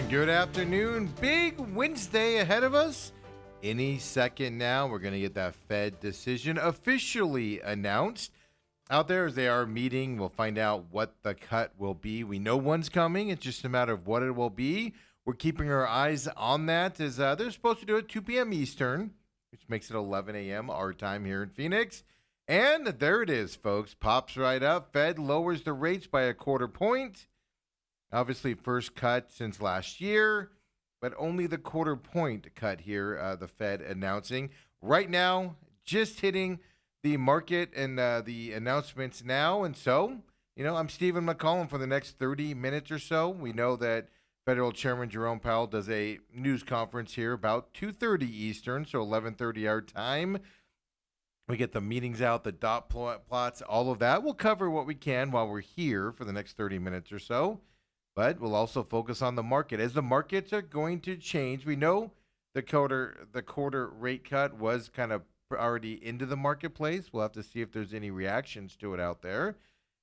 Good afternoon. Big Wednesday ahead of us. Any second now, we're going to get that Fed decision officially announced. Out there as they are meeting, we'll find out what the cut will be. We know one's coming. It's just a matter of what it will be. We're keeping our eyes on that as they're supposed to do it 2 p.m. Eastern, which makes it 11 a.m. our time here in Phoenix. And there it is, folks. Pops right up. Fed lowers the rates by a quarter point. Obviously, first cut since last year, but only the quarter point cut here, the Fed announcing. Right now, just hitting the market and the announcements now. And so, I'm Stephen McCollum for the next 30 minutes or so. We know that Federal Chairman Jerome Powell does a news conference here about 2:30 Eastern, so 11:30 our time. We get the meetings out, the dot plots, all of that. We'll cover what we can while we're here for the next 30 minutes or so. But we'll also focus on the market. As the markets are going to change, we know the quarter rate cut was kind of already into the marketplace. We'll have to see if there's any reactions to it out there.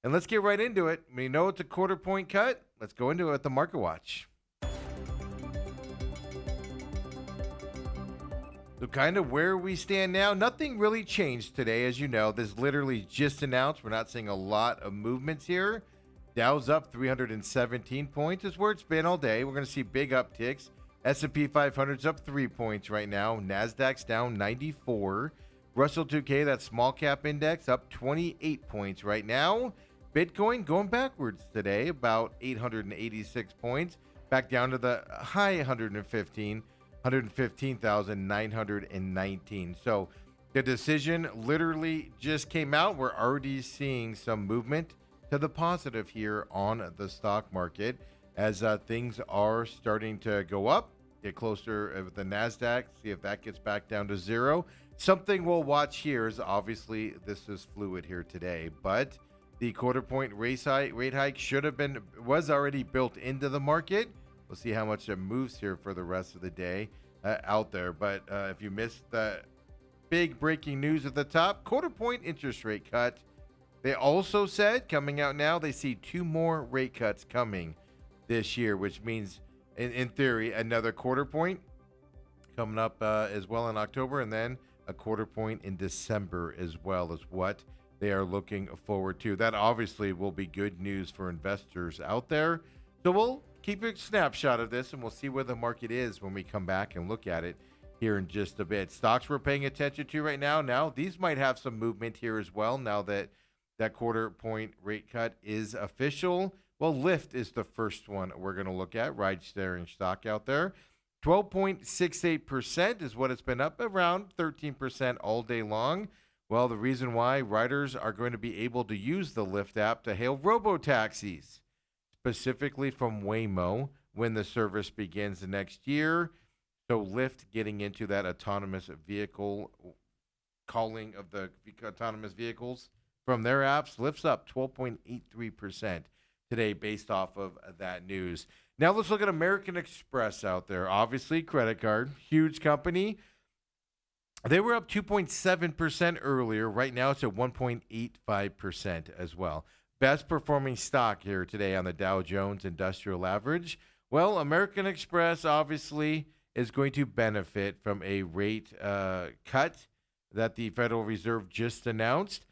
And let's get right into it. We know it's a quarter point cut. Let's go into it at the Market Watch. So kind of where we stand now, nothing really changed today. As you know, this literally just announced. We're not seeing a lot of movements here. Dow's up 317 points is where it's been all day. We're going to see big upticks. S&P 500's up 3 points right now. NASDAQ's down 94. Russell 2K, that small cap index, up 28 points right now. Bitcoin going backwards today, about 886 points. Back down to the high 115,919. So the decision literally just came out. We're already seeing some movement to the positive here on the stock market as things are starting to go up, get closer with the NASDAQ, see if that gets back down to zero. Something we'll watch here is obviously this is fluid here today, but the quarter point rate hike was already built into the market. We'll see how much it moves here for the rest of the day out there. But if you missed the big breaking news at the top, quarter point interest rate cut. They also said, coming out now, they see 2 more rate cuts coming this year, which means, in theory, another quarter point coming up as well in October, and then a quarter point in December as well is what they are looking forward to. That obviously will be good news for investors out there. So we'll keep a snapshot of this, and we'll see where the market is when we come back and look at it here in just a bit. Stocks we're paying attention to right now, these might have some movement here as well now that quarter point rate cut is official. Well, Lyft is the first one we're going to look at, ride-sharing stock out there. 12.68% is what it's been up, around 13% all day long. Well, the reason why riders are going to be able to use the Lyft app to hail robo-taxis, specifically from Waymo, when the service begins the next year. So Lyft getting into that autonomous vehicle, calling of the autonomous vehicles from their apps, lifts up 12.83% today based off of that news. Now let's look at American Express out there. Obviously, credit card, huge company. They were up 2.7% earlier. Right now it's at 1.85% as well. Best performing stock here today on the Dow Jones Industrial Average. Well, American Express obviously is going to benefit from a rate cut that the Federal Reserve just announced.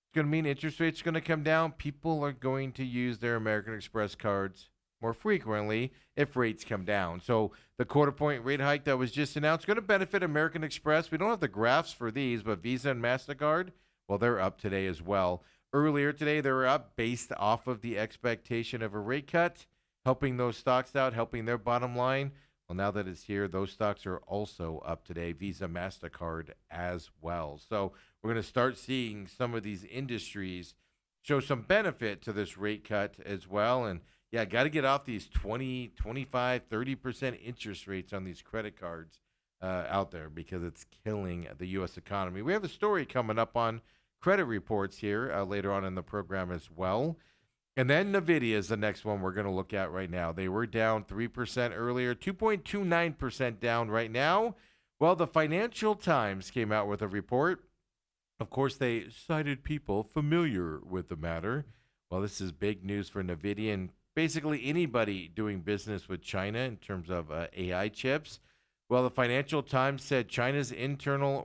It's going to mean interest rates are going to come down. People are going to use their American Express cards more frequently if rates come down. So the quarter point rate hike that was just announced is going to benefit American Express. We don't have the graphs for these, but Visa and MasterCard, well, they're up today as well. Earlier today, they were up based off of the expectation of a rate cut, helping those stocks out, helping their bottom line. Well, now that it's here, those stocks are also up today, Visa, MasterCard as well. So we're going to start seeing some of these industries show some benefit to this rate cut as well. And, yeah, got to get off these 20, 25, 30% interest rates on these credit cards out there because it's killing the U.S. economy. We have a story coming up on credit reports here later on in the program as well. And then NVIDIA is the next one we're going to look at right now. They were down 3% earlier, 2.29% down right now. Well, the Financial Times came out with a report. Of course, they cited people familiar with the matter. Well, this is big news for NVIDIA and basically anybody doing business with China in terms of AI chips. Well, the Financial Times said China's internet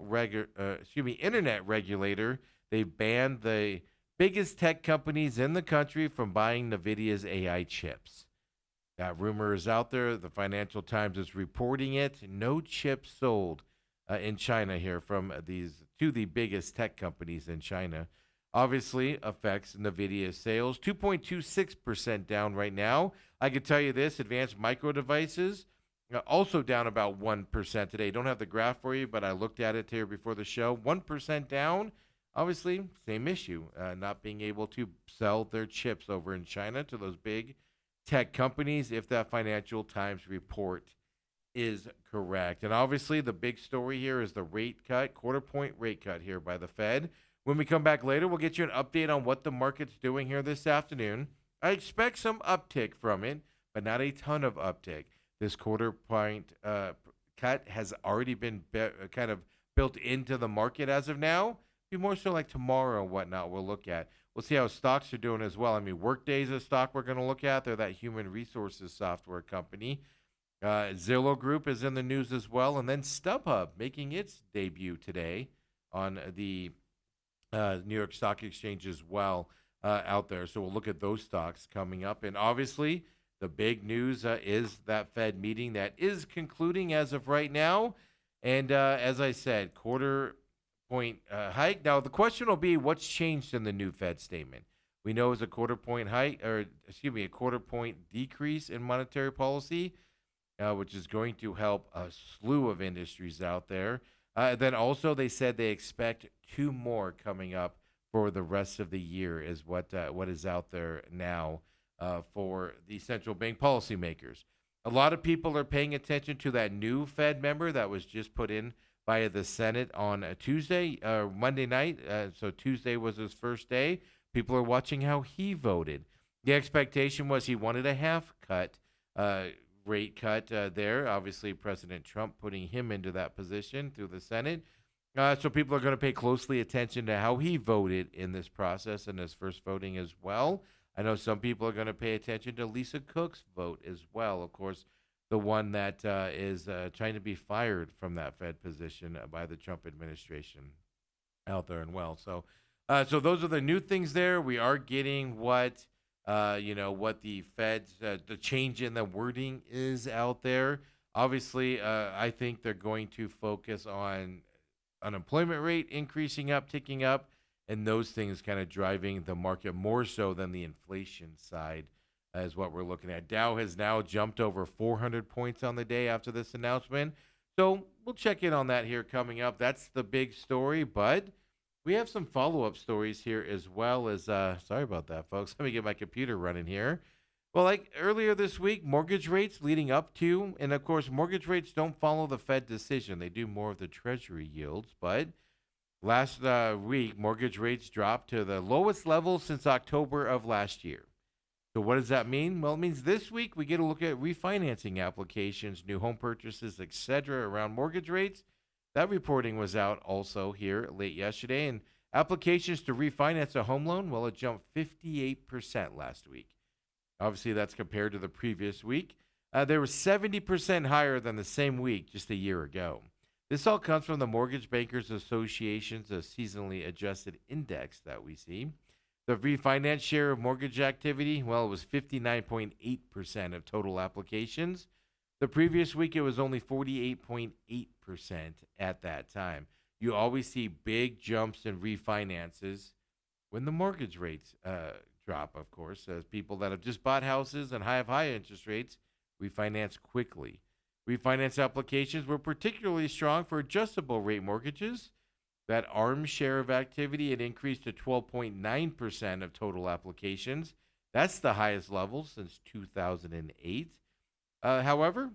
regulator, they banned the biggest tech companies in the country from buying NVIDIA's AI chips. That rumor is out there. The Financial Times is reporting it. No chips sold in China here from these to the biggest tech companies in China. Obviously affects NVIDIA's sales. 2.26% down right now. I can tell you this, advanced micro devices also down about 1% today. Don't have the graph for you, but I looked at it here before the show. 1% down. Obviously, same issue, not being able to sell their chips over in China to those big tech companies if that Financial Times report is correct. And obviously, the big story here is the rate cut, quarter point rate cut here by the Fed. When we come back later, we'll get you an update on what the market's doing here this afternoon. I expect some uptick from it, but not a ton of uptick. This quarter point cut has already been kind of built into the market as of now. Be more so like tomorrow and whatnot we'll look at. We'll see how stocks are doing as well. I mean, Workday's a stock we're going to look at. They're that human resources software company. Zillow Group is in the news as well. And then StubHub making its debut today on the New York Stock Exchange as well out there. So we'll look at those stocks coming up. And obviously, the big news is that Fed meeting that is concluding as of right now. And as I said, quarter point hike. Now, the question will be what's changed in the new Fed statement? We know it's a quarter point a quarter point decrease in monetary policy, which is going to help a slew of industries out there. Then also they said they expect two more coming up for the rest of the year is what is out there now for the central bank policymakers. A lot of people are paying attention to that new Fed member that was just put in by the Senate on Monday night. So Tuesday was his first day. People are watching how he voted. The expectation was he wanted a half cut, rate cut there. Obviously, President Trump putting him into that position through the Senate. So people are going to pay closely attention to how he voted in this process and his first voting as well. I know some people are going to pay attention to Lisa Cook's vote as well. Of course, the one that is trying to be fired from that Fed position by the Trump administration out there and well. So those are the new things there. We are getting what the Fed's, the change in the wording is out there. Obviously, I think they're going to focus on unemployment rate increasing up, ticking up, and those things kind of driving the market more so than the inflation side is what we're looking at. Dow has now jumped over 400 points on the day after this announcement. So we'll check in on that here coming up. That's the big story, but we have some follow-up stories here as well as, sorry about that, folks. Let me get my computer running here. Well, like earlier this week, mortgage rates leading up to, and of course, mortgage rates don't follow the Fed decision. They do more of the Treasury yields, but last week, mortgage rates dropped to the lowest level since October of last year. So what does that mean? Well, it means this week we get a look at refinancing applications, new home purchases, etc. around mortgage rates. That reporting was out also here late yesterday. And applications to refinance a home loan, well, it jumped 58% last week. Obviously, that's compared to the previous week. They were 70% higher than the same week just a year ago. This all comes from the Mortgage Bankers Association's seasonally adjusted index that we see. The refinance share of mortgage activity, well, it was 59.8% of total applications. The previous week, it was only 48.8% at that time. You always see big jumps in refinances when the mortgage rates drop, of course, as people that have just bought houses and have high interest rates refinance quickly. Refinance applications were particularly strong for adjustable rate mortgages. That ARM share of activity had increased to 12.9% of total applications. That's the highest level since 2008. However,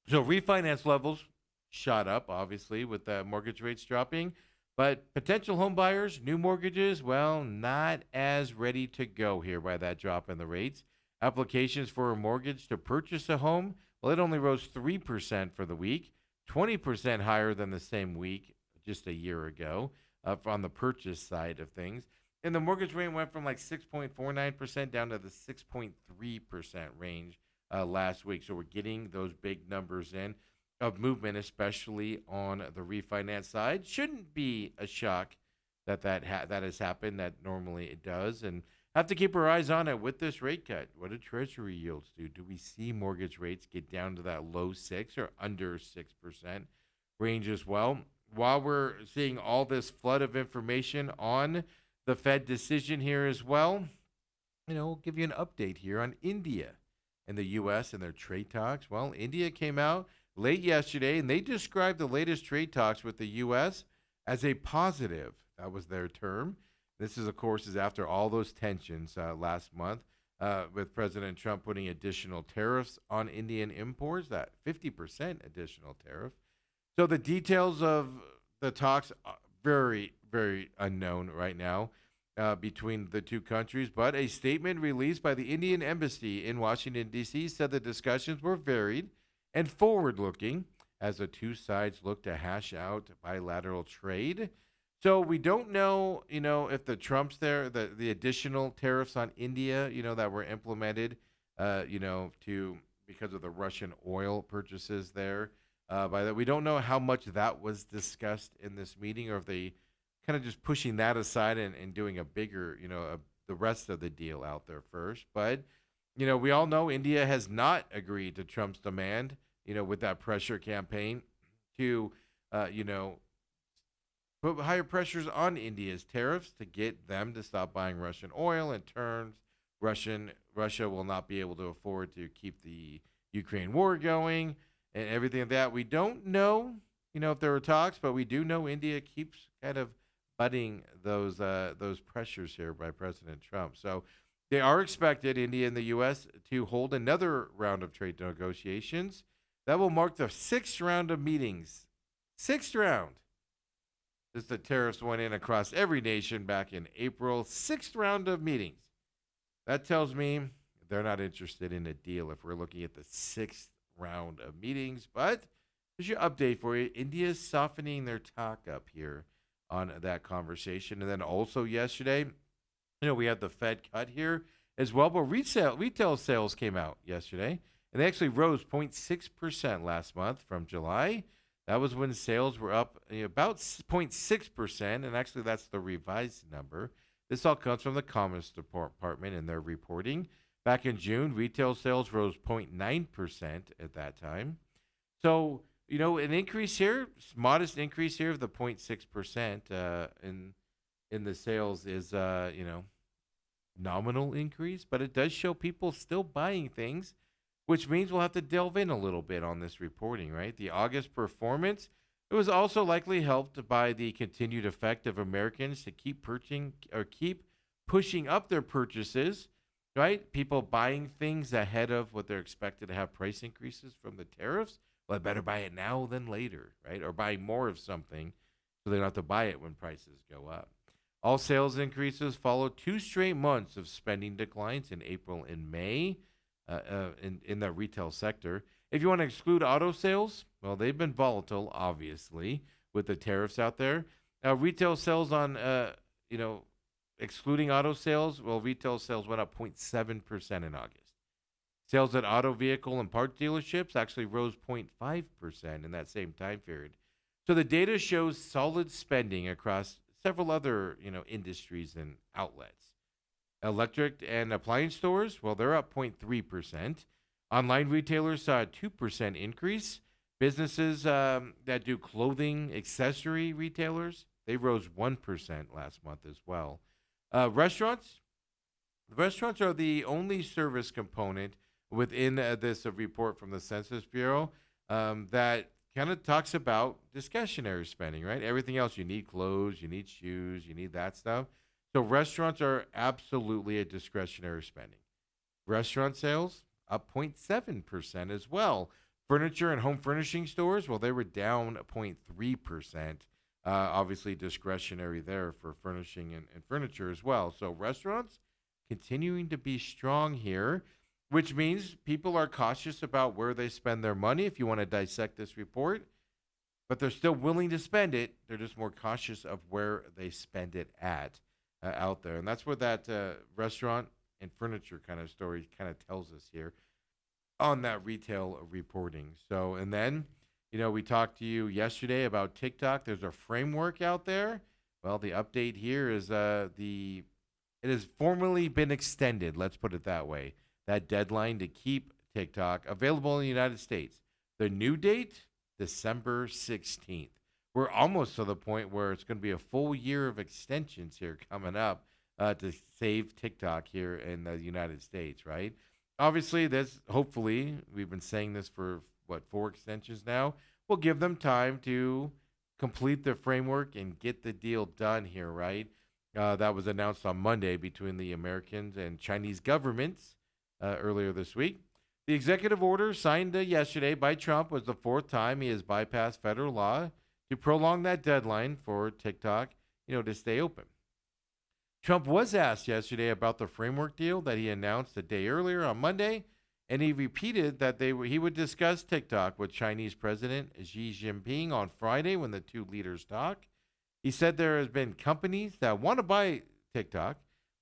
so refinance levels shot up, obviously, with the mortgage rates dropping. But potential home buyers, new mortgages, well, not as ready to go here by that drop in the rates. Applications for a mortgage to purchase a home, well, it only rose 3% for the week, 20% higher than the same week just a year ago on the purchase side of things. And the mortgage rate went from like 6.49% down to the 6.3% range last week. So we're getting those big numbers in of movement, especially on the refinance side. Shouldn't be a shock that has happened. That normally it does, and have to keep our eyes on it with this rate cut. What do Treasury yields do? Do we see mortgage rates get down to that low 6 or under 6% range as well? While we're seeing all this flood of information on the Fed decision here as well, we'll give you an update here on India and the U.S. and their trade talks. Well, India came out late yesterday and they described the latest trade talks with the U.S. as a positive. That was their term. This is, of course, is after all those tensions last month with President Trump putting additional tariffs on Indian imports, that 50% additional tariff. So the details of the talks are very, very unknown right now between the two countries. But a statement released by the Indian Embassy in Washington, D.C. said the discussions were varied and forward-looking as the two sides look to hash out bilateral trade. So we don't know, if the Trumps there, the additional tariffs on India, that were implemented, to because of the Russian oil purchases there. By that, we don't know how much that was discussed in this meeting, or if they kind of just pushing that aside and doing a bigger, the rest of the deal out there first. But we all know India has not agreed to Trump's demand, with that pressure campaign to, put higher pressures on India's tariffs to get them to stop buying Russian oil. In turn, Russia will not be able to afford to keep the Ukraine war going and everything like that. We don't know, if there were talks, but we do know India keeps kind of butting those pressures here by President Trump. So they are expected, India and the U.S., to hold another round of trade negotiations. That will mark the sixth round of meetings. Sixth round. As the tariffs went in across every nation back in April. Sixth round of meetings. That tells me they're not interested in a deal if we're looking at the sixth round of meetings. But here's your update for you. India's softening their talk up here on that conversation. And then also yesterday, we had the Fed cut here as well. But retail sales came out yesterday. And they actually rose 0.6% last month from July. That was when sales were up about 0.6%, and actually that's the revised number. This all comes from the Commerce Department in their reporting. Back in June, retail sales rose 0.9% at that time. So, an increase here, modest increase here of the 0.6% in the sales is, nominal increase, but it does show people still buying things, which means we'll have to delve in a little bit on this reporting, right? The August performance, it was also likely helped by the continued effect of Americans to keep pushing up their purchases, right? People buying things ahead of what they're expected to have price increases from the tariffs. Well, I better buy it now than later, right? Or buying more of something so they don't have to buy it when prices go up. All sales increases followed 2 straight months of spending declines in April and May. In the retail sector. If you want to exclude auto sales, well, they've been volatile, obviously, with the tariffs out there. Retail sales on, excluding auto sales, well, retail sales went up 0.7% in August. Sales at auto vehicle and part dealerships actually rose 0.5% in that same time period. So the data shows solid spending across several other, industries and outlets. Electric and appliance stores, well, they're up 0.3%. Online retailers saw a 2% increase. Businesses that do clothing, accessory retailers, they rose 1% last month as well. Restaurants are the only service component within this report from the Census Bureau that kind of talks about discretionary spending, right? Everything else, you need clothes, you need shoes, you need that stuff. So restaurants are absolutely a discretionary spending. Restaurant sales up 0.7% as well. Furniture and home furnishing stores, well, they were down 0.3%. Obviously discretionary there for furnishing and furniture as well. So restaurants continuing to be strong here, which means people are cautious about where they spend their money, if you want to dissect this report. But they're still willing to spend it. They're just more cautious of where they spend it at. out there. And that's where that restaurant and furniture kind of story kind of tells us here on that retail reporting. So, and then, we talked to you yesterday about TikTok. There's a framework out there. Well, the update here is it has formally been extended. Let's put it that way. That deadline to keep TikTok available in the United States. The new date, December 16th. We're almost to the point where it's going to be a full year of extensions here coming up to save TikTok here in the United States, right? Obviously, this hopefully we've been saying this for what 4 extensions now. We'll give them time to complete the framework and get the deal done here, right? That was announced on Monday between the Americans and Chinese governments earlier this week. The executive order signed yesterday by Trump was the fourth time he has bypassed federal law to prolong that deadline for TikTok, to stay open. Trump was asked yesterday about the framework deal that he announced a day earlier on Monday, and he repeated that he would discuss TikTok with Chinese President Xi Jinping on Friday when the two leaders talk. He said there has been companies that want to buy TikTok,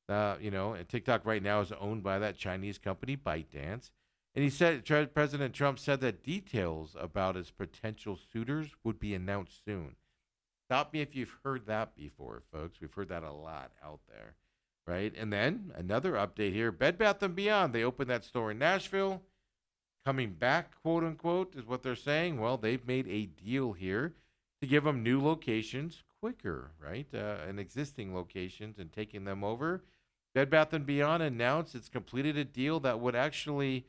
and TikTok right now is owned by that Chinese company, ByteDance. And he said, President Trump said that details about his potential suitors would be announced soon. Stop me if you've heard that before, folks. We've heard that a lot out there, right? And then another update here, Bed Bath & Beyond. They opened that store in Nashville. Coming back, quote unquote, is what they're saying. Well, they've made a deal here to give them new locations quicker, right? And existing locations and taking them over. Bed Bath & Beyond announced it's completed a deal that would actually,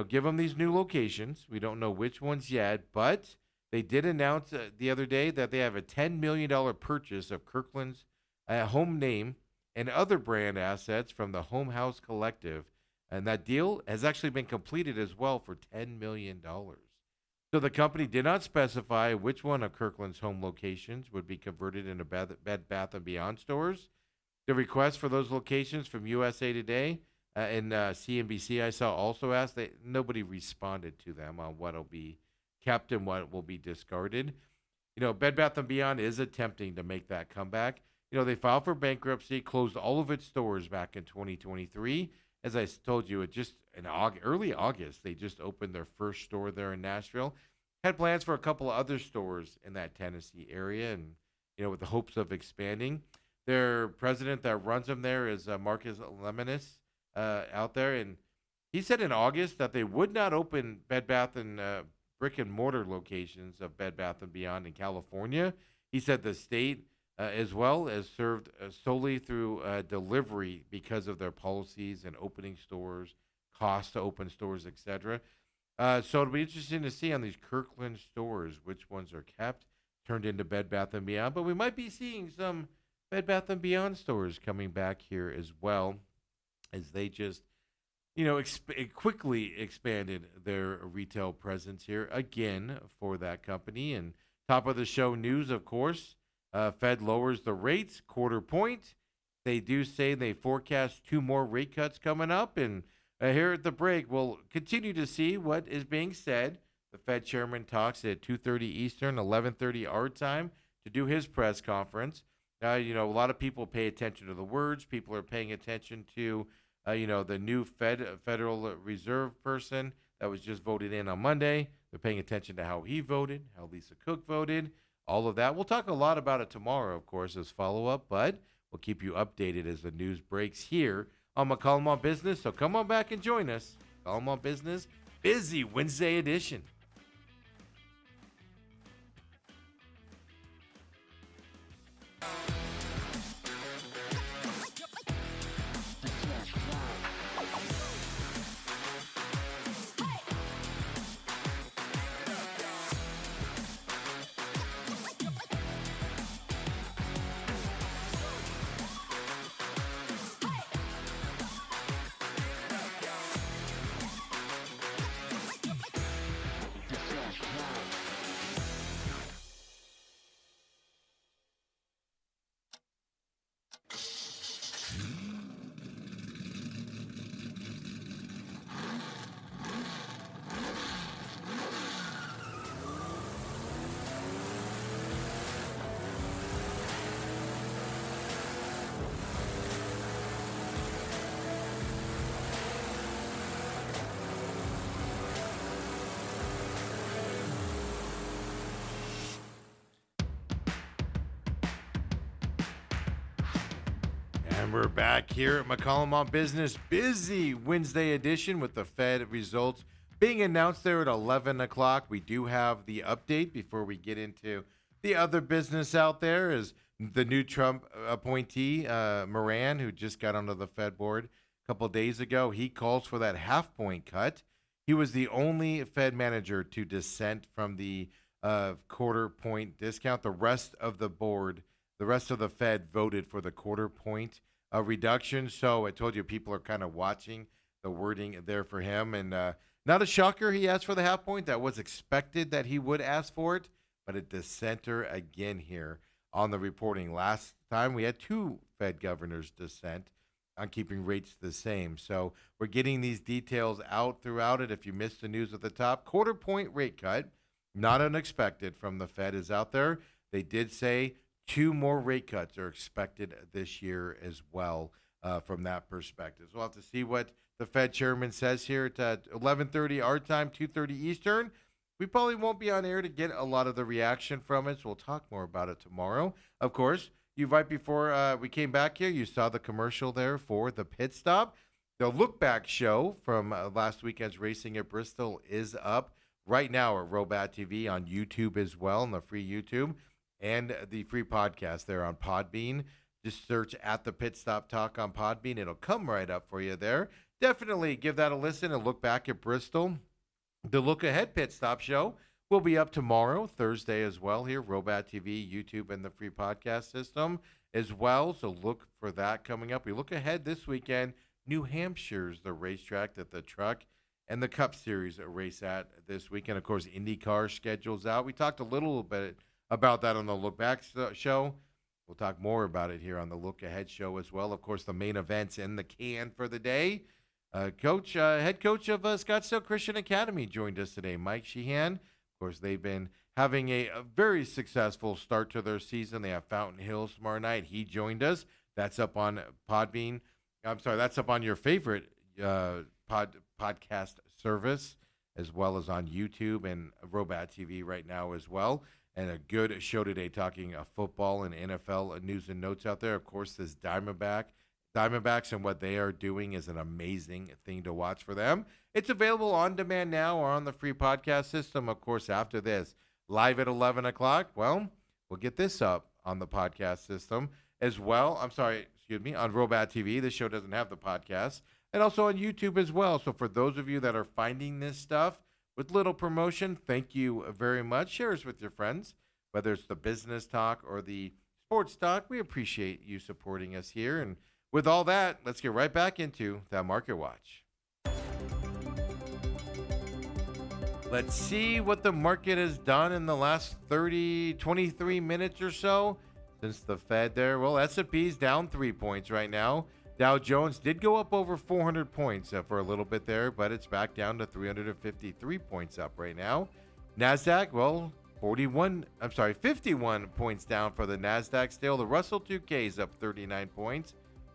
give them these new locations. We don't know which ones yet, but they did announce the other day that they have a $10 million purchase of Kirkland's home name and other brand assets from the Home House Collective. And that deal has actually been completed as well for $10 million. So the company did not specify which one of Kirkland's home locations would be converted into Bed Bath & Beyond stores. The request for those locations from USA Today and CNBC I saw also asked that nobody responded to them on what will be kept and what will be discarded. Bed Bath & Beyond is attempting to make that comeback. They filed for bankruptcy, closed all of its stores back in 2023. As I told you, it just in early August, they just opened their first store there in Nashville. Had plans for a couple of other stores in that Tennessee area and, with the hopes of expanding. Their president that runs them there is Marcus Lemonis out there. And he said in August that they would not open Bed Bath and brick and mortar locations of Bed Bath & Beyond in California. He said the state as well as served solely through delivery because of their policies and opening stores, cost to open stores, etc. So it'll be interesting to see on these Kirkland stores which ones are kept, turned into Bed Bath & Beyond. But we might be seeing some Bed Bath & Beyond stores coming back here as well as they just quickly expanded their retail presence here again for that company. And top of the show news, of course, Fed lowers the rates quarter point. They do say they forecast 2 more rate cuts coming up. And here at the break, we'll continue to see what is being said. The Fed chairman talks at 2:30 Eastern, 11:30 our time to do his press conference. A lot of people pay attention to the words. People are paying attention to the new Federal Reserve person that was just voted in on Monday. They're paying attention to how he voted, how Lisa Cook voted, all of that. We'll talk a lot about it tomorrow, of course, as follow-up, but we'll keep you updated as the news breaks here on McCollum on Business. So come on back and join us. McCollum on Business, busy Wednesday edition. And we're back here at McCollum on Business. Busy Wednesday edition with the Fed results being announced there at 11 o'clock. We do have the update before we get into the other business out there is the new Trump appointee, Moran, who just got onto the Fed board a couple of days ago. He calls for that half-point cut. He was the only Fed manager to dissent from the quarter-point discount. The rest of the board, the rest of the Fed voted for the quarter-point reduction. So I told you people are kind of watching the wording there for him. And not a shocker he asked for the half point. That was expected that he would ask for it. But a dissenter again here on the reporting. Last time we had two Fed governors dissent on keeping rates the same. So we're getting these details out throughout it. If you missed the news at the top, quarter-point rate cut, not unexpected from the Fed, is out there. They did say 2 more rate cuts are expected this year as well from that perspective. So we'll have to see what the Fed chairman says here at 11:30 our time, 2:30 Eastern. We probably won't be on air to get a lot of the reaction from it, so we'll talk more about it tomorrow. Of course, right before we came back here, you saw the commercial there for the pit stop. The look back show from last weekend's racing at Bristol is up right now at Robat TV on YouTube as well, on the free YouTube, and the free podcast there on Podbean. Just search at the Pit Stop Talk on Podbean. It'll come right up for you there. Definitely give that a listen and look back at Bristol. The Look Ahead Pit Stop Show will be up tomorrow, Thursday as well here, Robat TV, YouTube, and the free podcast system as well. So look for that coming up. We look ahead this weekend. New Hampshire's the racetrack that the Truck and the Cup Series race at this weekend. Of course, IndyCar schedules out. We talked a little bit about that on the Look Back show. We'll talk more about it here on the Look Ahead show as well. Of course, the main events in the can for the day. Head coach of Scottsdale Christian Academy joined us today, Mike Sheehan. Of course, they've been having a very successful start to their season. They have Fountain Hills tomorrow night. He joined us. That's up on Podbean. I'm sorry, that's up on your favorite podcast service, as well as on YouTube and Robat TV right now as well. And a good show today talking football and NFL news and notes out there. Of course, this Diamondbacks and what they are doing is an amazing thing to watch for them. It's available on demand now or on the free podcast system. Of course, after this, live at 11 o'clock, well, we'll get this up on the podcast system as well. On Robat TV. This show doesn't have the podcast. And also on YouTube as well. So for those of you that are finding this stuff with little promotion, thank you very much. Share us with your friends, whether it's the business talk or the sports talk. We appreciate you supporting us here. And with all that, let's get right back into that Market Watch. Let's see what the market has done in the last 23 minutes or so since the Fed there. Well, S&P's down 3 points right now. Dow Jones did go up over 400 points for a little bit there, but it's back down to 353 points up right now. NASDAQ, well, 51 points down for the NASDAQ still. The Russell 2K is up 39 points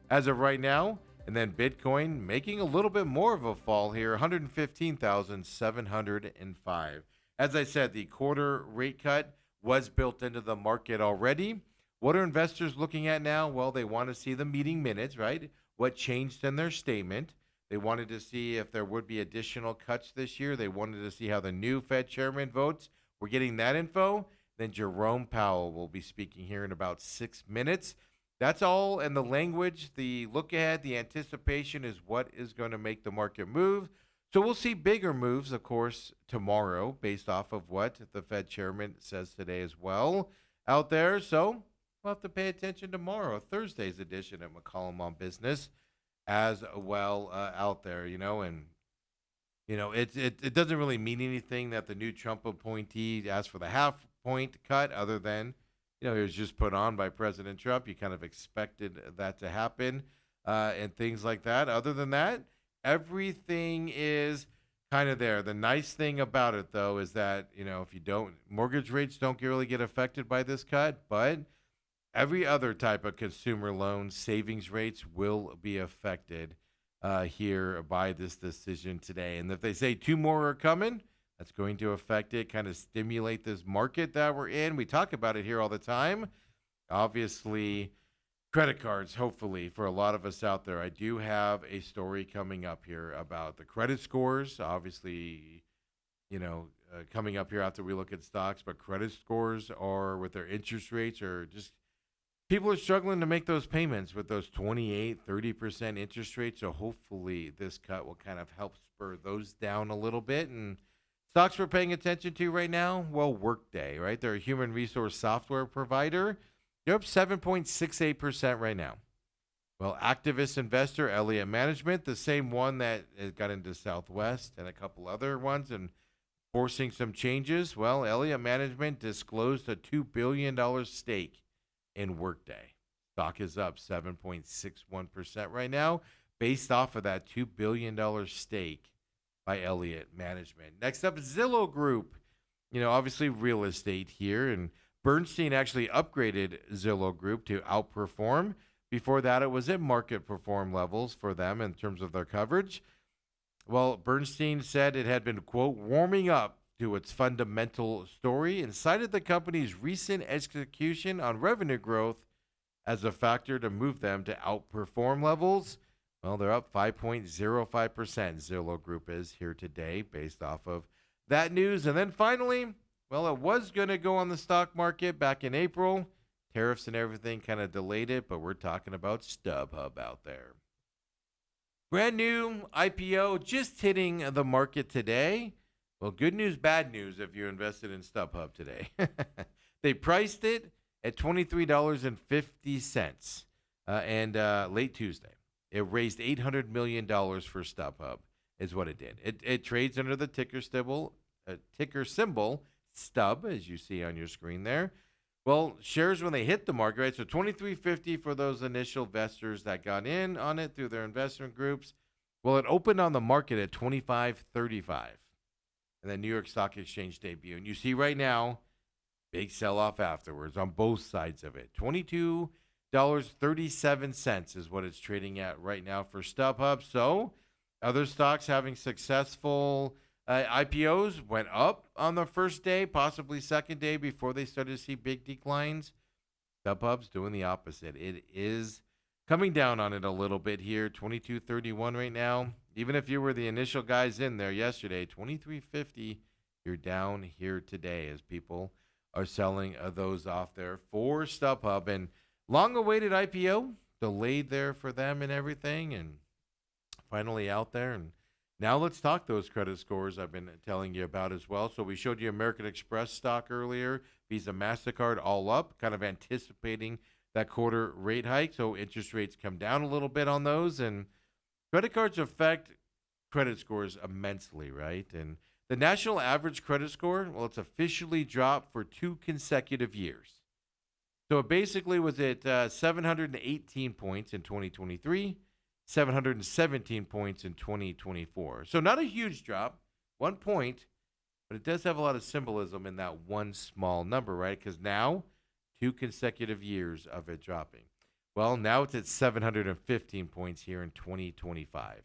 as of right now. And then Bitcoin making a little bit more of a fall here, 115,705. As I said, the quarter rate cut was built into the market already. What are investors looking at now? Well, they want to see the meeting minutes, right? What changed in their statement. They wanted to see if there would be additional cuts this year. They wanted to see how the new Fed chairman votes. We're getting that info. Then Jerome Powell will be speaking here in about 6 minutes. That's all. And the language, the look ahead, the anticipation is what is going to make the market move. So we'll see bigger moves, of course, tomorrow based off of what the Fed chairman says today as well out there. So we'll have to pay attention tomorrow, Thursday's edition at McCollum on Business as well out there, and it doesn't really mean anything that the new Trump appointee asked for the half point cut other than, it was just put on by President Trump. You kind of expected that to happen and things like that. Other than that, everything is kind of there. The nice thing about it, though, is that, if you don't, mortgage rates don't really get affected by this cut, but every other type of consumer loan savings rates will be affected here by this decision today. And if they say 2 more are coming, that's going to affect it, kind of stimulate this market that we're in. We talk about it here all the time. Obviously, Credit cards, hopefully, for a lot of us out there. I do have a story coming up here about the credit scores. Obviously, coming up here after we look at stocks, but credit scores are with their interest rates are just people are struggling to make those payments with those 28, 30% interest rates. So hopefully this cut will kind of help spur those down a little bit. And stocks we're paying attention to right now, well, Workday, right? They're a human resource software provider. They're up 7.68% right now. Well, activist investor Elliott Management, the same one that got into Southwest and a couple other ones and forcing some changes. Well, Elliott Management disclosed a $2 billion stake in Workday. Stock is up 7.61% right now based off of that $2 billion stake by Elliott Management. Next up, Zillow Group. Obviously real estate here. And Bernstein actually upgraded Zillow Group to outperform. Before that, it was at market perform levels for them in terms of their coverage. Well, Bernstein said it had been, quote, warming up to its fundamental story and cited the company's recent execution on revenue growth as a factor to move them to outperform levels. Well, they're up 5.05%. Zillow Group is here today based off of that news. And then finally, well, it was going to go on the stock market back in April. Tariffs and everything kind of delayed it, but we're talking about StubHub out there. Brand new IPO just hitting the market today. Well, good news, bad news if you invested in StubHub today. They priced it at $23.50 late Tuesday. It raised $800 million for StubHub is what it did. It trades under the ticker symbol STUB, as you see on your screen there. Well, shares when they hit the market, right? So $23.50 for those initial investors that got in on it through their investment groups. Well, it opened on the market at $25.35. And then New York Stock Exchange debut. And you see right now, big sell-off afterwards on both sides of it. $22.37 is what it's trading at right now for StubHub. So other stocks having successful IPOs went up on the first day, possibly second day before they started to see big declines. StubHub's doing the opposite. It is coming down on it a little bit here, $22.31 right now. Even if you were the initial guys in there yesterday, $23.50, you're down here today as people are selling those off there for StubHub. And long-awaited IPO, delayed there for them and everything, and finally out there. And now let's talk those credit scores I've been telling you about as well. So we showed you American Express stock earlier, Visa, MasterCard all up, kind of anticipating that quarter rate hike. So interest rates come down a little bit on those, and credit cards affect credit scores immensely, right? And the national average credit score, well, it's officially dropped for 2 consecutive years. So it basically was at 718 points in 2023, 717 points in 2024. So not a huge drop, 1 point, but it does have a lot of symbolism in that one small number, right? Because now 2 consecutive years of it dropping. Well, now it's at 715 points here in 2025.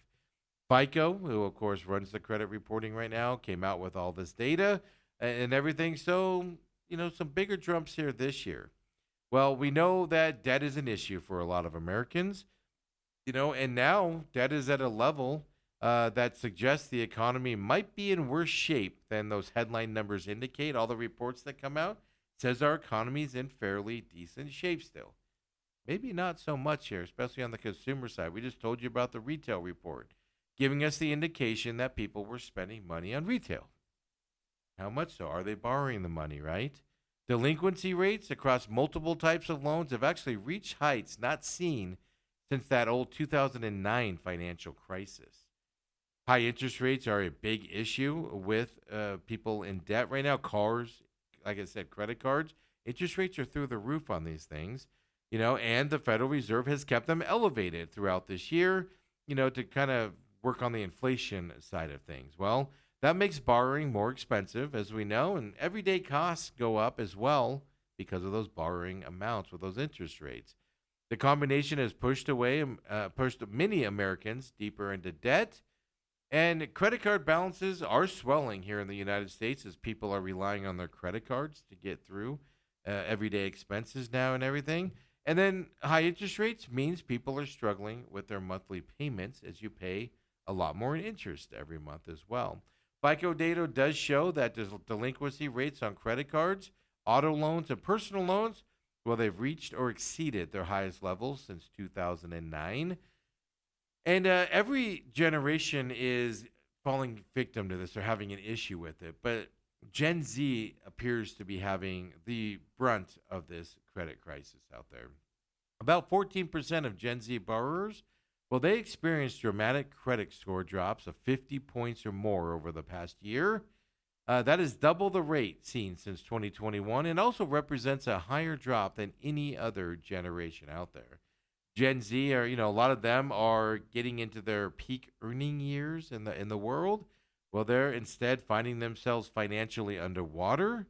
FICO, who of course runs the credit reporting right now, came out with all this data and everything. So, some bigger jumps here this year. Well, we know that debt is an issue for a lot of Americans, and now debt is at a level that suggests the economy might be in worse shape than those headline numbers indicate. All the reports that come out says our economy is in fairly decent shape still. Maybe not so much here, especially on the consumer side. We just told you about the retail report, giving us the indication that people were spending money on retail. How much so? Are they borrowing the money, right? Delinquency rates across multiple types of loans have actually reached heights not seen since that old 2009 financial crisis. High interest rates are a big issue with people in debt right now. Cars, like I said, credit cards, interest rates are through the roof on these things. And the Federal Reserve has kept them elevated throughout this year, to kind of work on the inflation side of things. Well, that makes borrowing more expensive, as we know, and everyday costs go up as well because of those borrowing amounts with those interest rates. The combination has pushed many Americans deeper into debt, and credit card balances are swelling here in the United States as people are relying on their credit cards to get through everyday expenses now and everything. And then high interest rates means people are struggling with their monthly payments as you pay a lot more in interest every month as well. FICO data does show that delinquency rates on credit cards, auto loans, and personal loans, well, they've reached or exceeded their highest levels since 2009. And every generation is falling victim to this or having an issue with it. But Gen Z appears to be having the brunt of this credit crisis out there. About 14% of Gen Z borrowers, well, they experienced dramatic credit score drops of 50 points or more over the past year. That is double the rate seen since 2021 and also represents a higher drop than any other generation out there. Gen Z are, a lot of them are getting into their peak earning years in the world. Well, they're instead finding themselves financially underwater.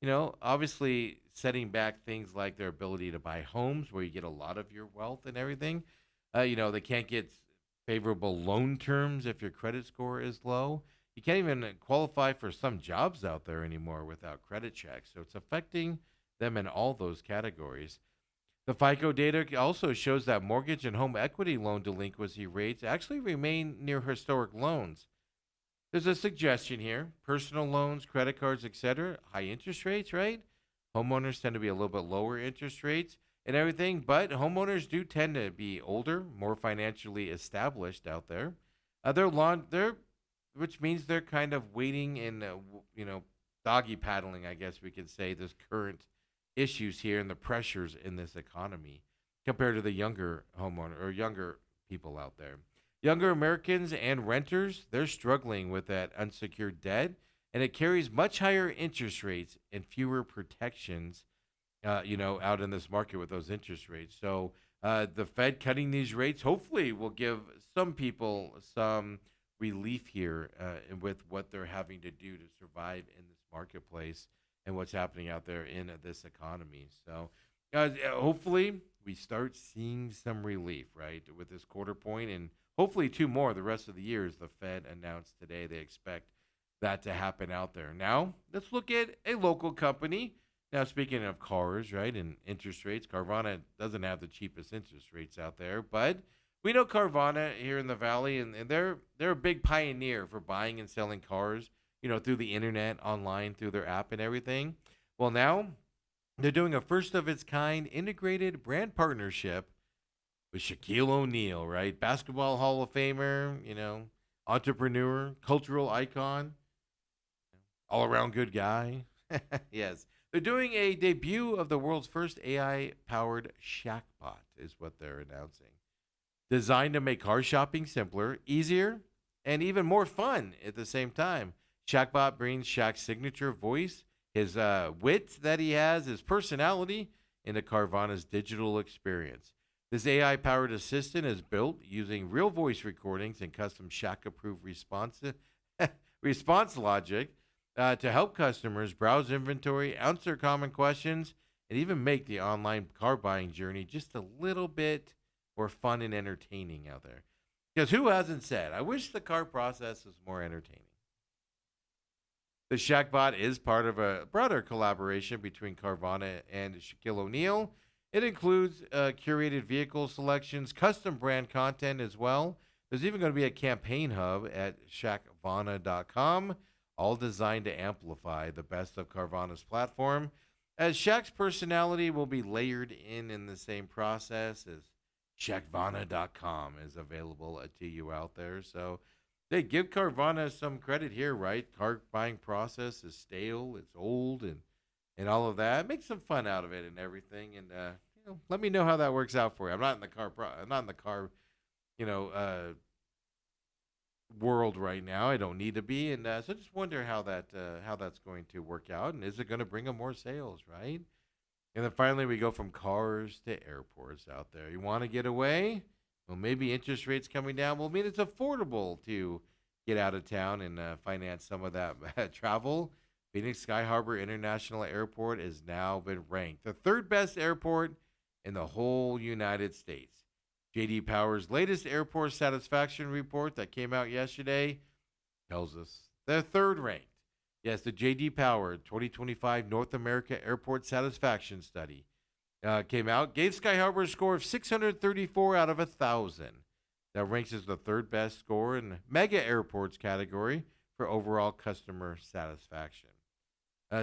Obviously setting back things like their ability to buy homes where you get a lot of your wealth and everything. They can't get favorable loan terms if your credit score is low. You can't even qualify for some jobs out there anymore without credit checks. So it's affecting them in all those categories. The FICO data also shows that mortgage and home equity loan delinquency rates actually remain near historic lows. There's a suggestion here. Personal loans, credit cards, etc., high interest rates, right? Homeowners tend to be a little bit lower interest rates and everything, but homeowners do tend to be older, more financially established out there. They're which means they're kind of waiting and doggy paddling, I guess we could say, this current issues here and the pressures in this economy compared to the younger homeowner or younger people out there. Younger Americans and renters, they're struggling with that unsecured debt, and it carries much higher interest rates and fewer protections, out in this market with those interest rates. So the Fed cutting these rates hopefully will give some people some relief here with what they're having to do to survive in this marketplace and what's happening out there in this economy. So hopefully we start seeing some relief, right, with this quarter point and hopefully two more the rest of the year as the Fed announced today. They expect that to happen out there. Now, let's look at a local company. Now, speaking of cars, right, and interest rates, Carvana doesn't have the cheapest interest rates out there, but we know Carvana here in the Valley, and they're a big pioneer for buying and selling cars, through the internet, online, through their app and everything. Well, now they're doing a first of its kind integrated brand partnership with Shaquille O'Neal, right? Basketball Hall of Famer, entrepreneur, cultural icon, all around good guy. Yes. They're doing a debut of the world's first AI powered Shackbot, is what they're announcing. Designed to make car shopping simpler, easier, and even more fun at the same time. Shackbot brings Shaq's signature voice, his wit that he has, his personality, into Carvana's digital experience. This AI powered assistant is built using real voice recordings and custom Shaq approved response logic to help customers browse inventory, answer common questions, and even make the online car buying journey just a little bit more fun and entertaining out there. Because who hasn't said, I wish the car process was more entertaining? The Shackbot is part of a broader collaboration between Carvana and Shaquille O'Neal. It includes curated vehicle selections, custom brand content as well. There's even going to be a campaign hub at shackvana.com, all designed to amplify the best of Carvana's platform, as Shaq's personality will be layered in the same process as shackvana.com is available to you out there. So they give Carvana some credit here, right? Car buying process is stale, it's old, and all of that. Make some fun out of it and everything, and let me know how that works out for you. I'm not in the car. I'm not in the car, world right now. I don't need to be, and so I just wonder how that's going to work out, and is it going to bring them more sales, right? And then finally, we go from cars to airports out there. You want to get away? Well, maybe interest rates coming down will mean it's affordable to get out of town and finance some of that travel. Phoenix Sky Harbor International Airport has now been ranked the third best airport in the whole United States. J.D. Power's latest airport satisfaction report that came out yesterday tells us they're third ranked. Yes, the J.D. Power 2025 North America Airport Satisfaction Study. came out, gave Sky Harbor a score of 634 out of 1,000. That ranks as the third best score in mega airports category for overall customer satisfaction.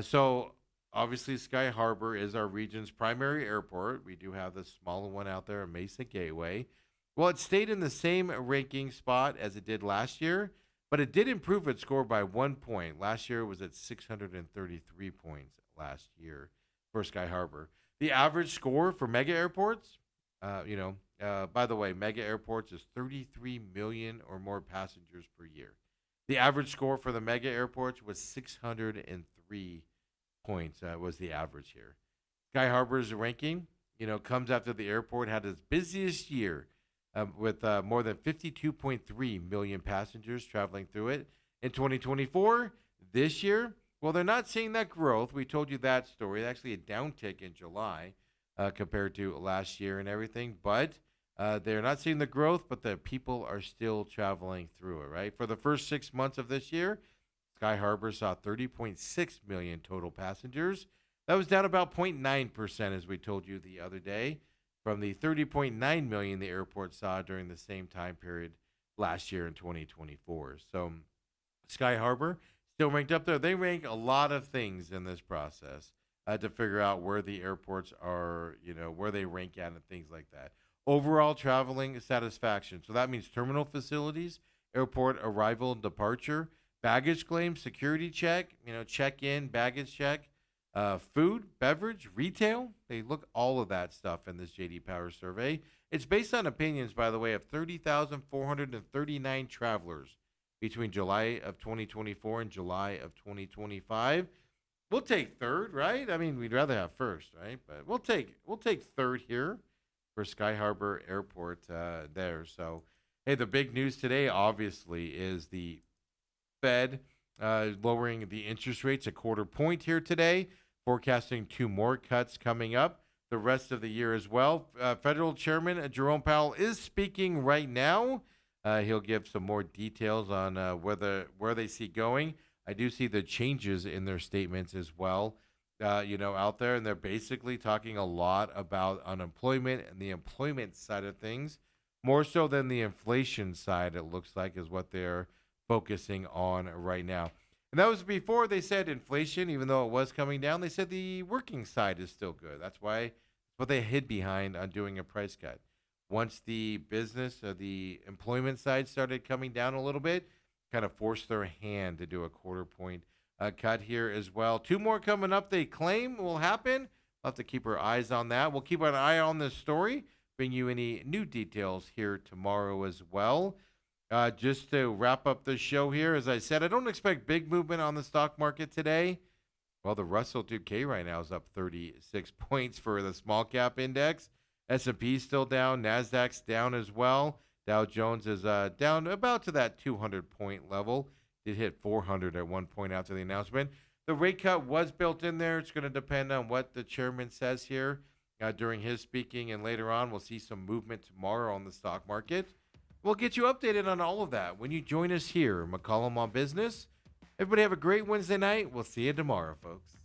So obviously, Sky Harbor is our region's primary airport. We do have the smaller one out there, Mesa Gateway. Well, it stayed in the same ranking spot as it did last year, but it did improve its score by 1 point. Last year it was at 633 points last year for Sky Harbor. The average score for mega airports, by the way, mega airports is 33 million or more passengers per year. The average score for the mega airports was 603 points. Was the average here. Sky Harbor's ranking, comes after the airport had its busiest year with more than 52.3 million passengers traveling through it in 2024. This year, well, they're not seeing that growth. We told you that story. Actually, a downtick in July compared to last year and everything. But they're not seeing the growth, but the people are still traveling through it, right? For the first 6 months of this year, Sky Harbor saw 30.6 million total passengers. That was down about 0.9%, as we told you the other day, from the 30.9 million the airport saw during the same time period last year in 2024. So Sky Harbor still ranked up there. They rank a lot of things in this process to figure out where the airports are, where they rank at and things like that. Overall traveling satisfaction. So that means terminal facilities, airport arrival and departure, baggage claim, security check, check-in, baggage check, food, beverage, retail. They look all of that stuff in this JD Power survey. It's based on opinions, by the way, of 30,439 travelers between July of 2024 and July of 2025. We'll take third, right? I mean, we'd rather have first, right? But we'll take third here for Sky Harbor Airport there. So, hey, the big news today, obviously, is the Fed lowering the interest rates a 1/4 point here today, forecasting 2 more cuts coming up the rest of the year as well. Federal Chairman Jerome Powell is speaking right now. He'll give some more details on where they see going. I do see the changes in their statements as well, out there, and they're basically talking a lot about unemployment and the employment side of things, more so than the inflation side. It looks like is what they're focusing on right now. And that was before they said inflation, even though it was coming down. They said the working side is still good. That's what they hid behind on doing a price cut. Once the business or the employment side started coming down a little bit, kind of forced their hand to do a 1/4 point cut here as well. 2 more coming up, they claim will happen. We'll have to keep our eyes on that. We'll keep an eye on this story, bring you any new details here tomorrow as well. Just to wrap up the show here, as I said, I don't expect big movement on the stock market today. Well, the Russell 2000 right now is up 36 points for the small cap index. S&P still down. NASDAQ's down as well. Dow Jones is down about to that 200-point level. Did hit 400 at one point after the announcement. The rate cut was built in there. It's going to depend on what the chairman says here during his speaking. And later on, we'll see some movement tomorrow on the stock market. We'll get you updated on all of that when you join us here, McCollum on Business. Everybody have a great Wednesday night. We'll see you tomorrow, folks.